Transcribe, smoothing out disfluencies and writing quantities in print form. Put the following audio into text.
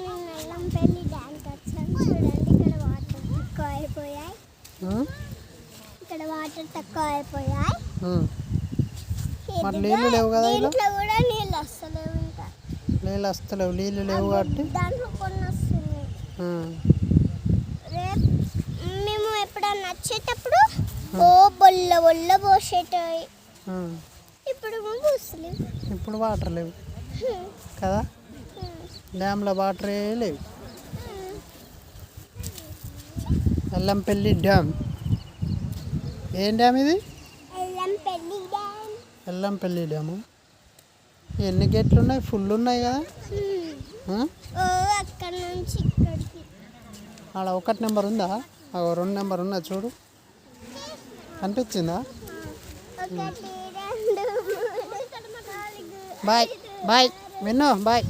ఎల్లంపల్లి డ్యామ్కి వచ్చాను. చూడండి ఇక్కడ వాటర్ తక్కువ అయిపోయాయి. ఇక్కడ వాటర్ తక్కువ అయిపోయాయి. నీళ్ళు లేవు కదా, ఇంట్లో కూడా నీళ్ళు వస్తలేవు. ఇంకా నీళ్ళు వస్తలేవు, నీళ్ళు లేవు కాబట్టి దాంట్లో కొన్ని వస్తున్నాయి. రేపు మేము ఎప్పుడన్నా వచ్చేటప్పుడు బొల్ల పోసేటాయి. ఇప్పుడు పోసలేవు, ఇప్పుడు వాటర్ లేవు కదా, డ్యామ్లో వాటరే లేవు. ఎల్లంపల్లి డ్యామ్. ఏం డ్యామ్ ఇది? ఎల్లంపల్లి డ్యాము. ఎన్ని గేట్లు ఉన్నాయి? ఫుల్ ఉన్నాయి కదా. అక్కడ నుంచి ఇక్కడికి ఆడ 1 నెంబర్ ఉందా? 2 నెంబర్ ఉందా చూడు, కనిపించిందా? బాయ్ బాయ్ విన్ను, బాయ్.